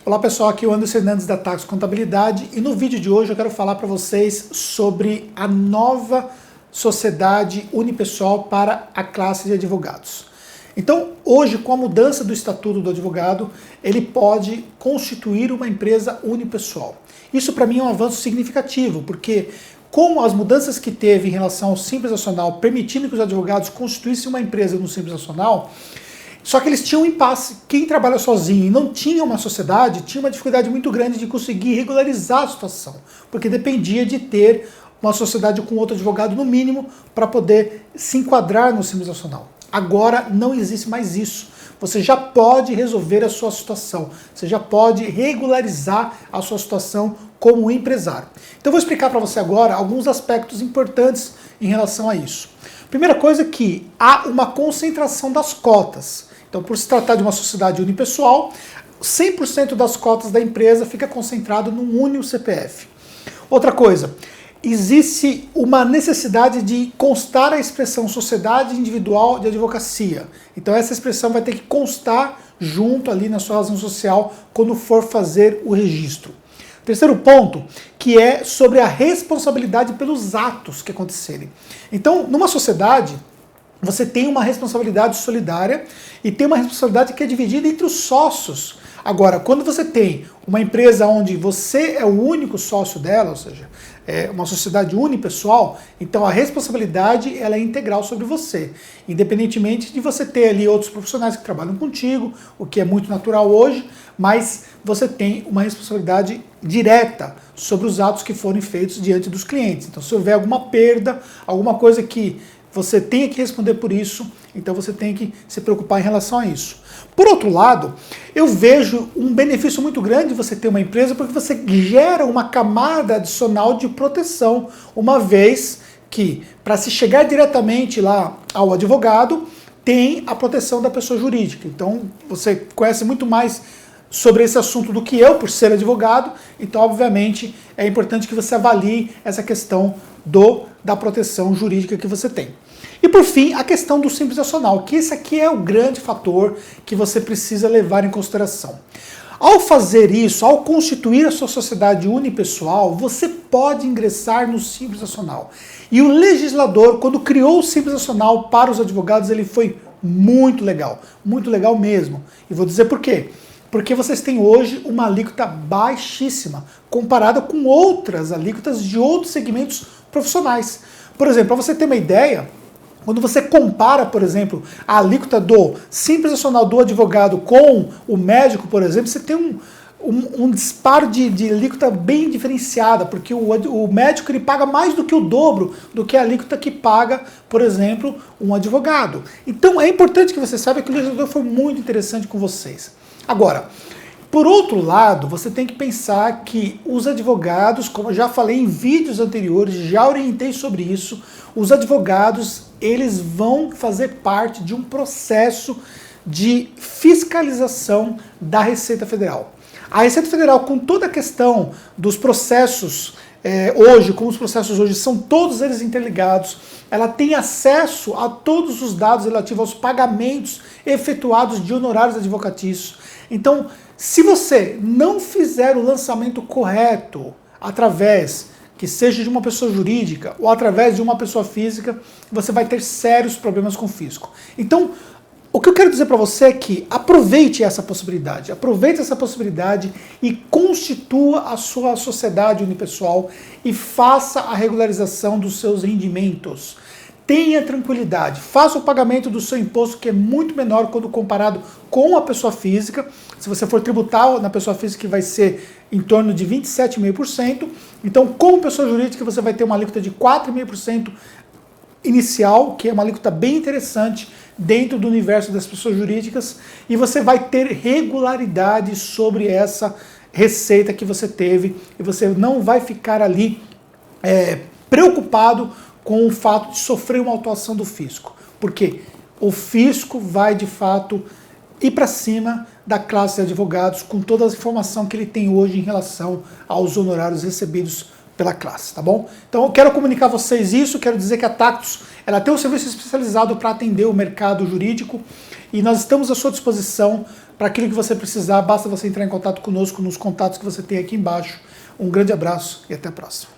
Olá pessoal, aqui é o Anderson Hernandes da Tax Contabilidade e no vídeo de hoje eu quero falar para vocês sobre a nova sociedade unipessoal para a classe de advogados. Então, hoje, com a mudança do estatuto do advogado, ele pode constituir uma empresa unipessoal. Isso para mim é um avanço significativo, porque com as mudanças que teve em relação ao Simples Nacional, permitindo que os advogados constituíssem uma empresa no Simples Nacional, só que eles tinham um impasse. Quem trabalha sozinho e não tinha uma sociedade, tinha uma dificuldade muito grande de conseguir regularizar a situação, porque dependia de ter uma sociedade com outro advogado no mínimo para poder se enquadrar no Simples Nacional. Agora não existe mais isso. Você já pode resolver a sua situação, você já pode regularizar a sua situação como empresário. Então eu vou explicar para você agora alguns aspectos importantes em relação a isso. Primeira coisa é que há uma concentração das cotas. Então, por se tratar de uma sociedade unipessoal, 100% das cotas da empresa fica concentrado num único CPF. Outra coisa, existe uma necessidade de constar a expressão sociedade individual de advocacia. Então essa expressão vai ter que constar junto ali na sua razão social quando for fazer o registro. Terceiro ponto, que é sobre a responsabilidade pelos atos que acontecerem. Então, numa sociedade, você tem uma responsabilidade solidária e tem uma responsabilidade que é dividida entre os sócios. Agora, quando você tem uma empresa onde você é o único sócio dela, ou seja, é uma sociedade unipessoal, então a responsabilidade ela é integral sobre você, independentemente de você ter ali outros profissionais que trabalham contigo, o que é muito natural hoje, mas você tem uma responsabilidade direta sobre os atos que forem feitos diante dos clientes. Então, se houver alguma perda, alguma coisa que você tenha que responder por isso, então você tem que se preocupar em relação a isso. Por outro lado, eu vejo um benefício muito grande de você ter uma empresa porque você gera uma camada adicional de proteção, uma vez que, para se chegar diretamente lá ao advogado, tem a proteção da pessoa jurídica. Então, você conhece muito mais sobre esse assunto do que eu, por ser advogado, então, obviamente, é importante que você avalie essa questão da proteção jurídica que você tem. E por fim, a questão do Simples Nacional, que esse aqui é o grande fator que você precisa levar em consideração. Ao fazer isso, ao constituir a sua sociedade unipessoal, você pode ingressar no Simples Nacional. E o legislador, quando criou o Simples Nacional para os advogados, ele foi muito legal mesmo. E vou dizer por quê. Porque vocês têm hoje uma alíquota baixíssima, comparada com outras alíquotas de outros segmentos profissionais. Por exemplo, para você ter uma ideia, quando você compara, por exemplo, a alíquota do Simples Nacional do advogado com o médico, por exemplo, você tem um disparo de alíquota bem diferenciada, porque o médico ele paga mais do que o dobro do que a alíquota que paga, por exemplo, um advogado. Então é importante que você saiba que o legislador foi muito interessante com vocês. Agora, por outro lado, você tem que pensar que os advogados, como eu já falei em vídeos anteriores, já orientei sobre isso, os advogados, eles vão fazer parte de um processo de fiscalização da Receita Federal. A Receita Federal, com toda a questão dos processos hoje, como os processos hoje são todos eles interligados, ela tem acesso a todos os dados relativos aos pagamentos efetuados de honorários advocatícios. Então, se você não fizer o lançamento correto através, que seja de uma pessoa jurídica ou através de uma pessoa física, você vai ter sérios problemas com o fisco. Então, o que eu quero dizer para você é que aproveite essa possibilidade e constitua a sua sociedade unipessoal e faça a regularização dos seus rendimentos. Tenha tranquilidade, faça o pagamento do seu imposto, que é muito menor quando comparado com a pessoa física. Se você for tributar na pessoa física, vai ser em torno de 27,5%. Então, como pessoa jurídica, você vai ter uma alíquota de 4,5% inicial, que é uma alíquota bem interessante dentro do universo das pessoas jurídicas, e você vai ter regularidade sobre essa receita que você teve, e você não vai ficar ali preocupado com o fato de sofrer uma autuação do fisco. Porque o fisco vai, de fato, ir para cima da classe de advogados com toda a informação que ele tem hoje em relação aos honorários recebidos pela classe, tá bom? Então eu quero comunicar a vocês isso, quero dizer que a Tactus ela tem um serviço especializado para atender o mercado jurídico e nós estamos à sua disposição para aquilo que você precisar, basta você entrar em contato conosco nos contatos que você tem aqui embaixo. Um grande abraço e até a próxima.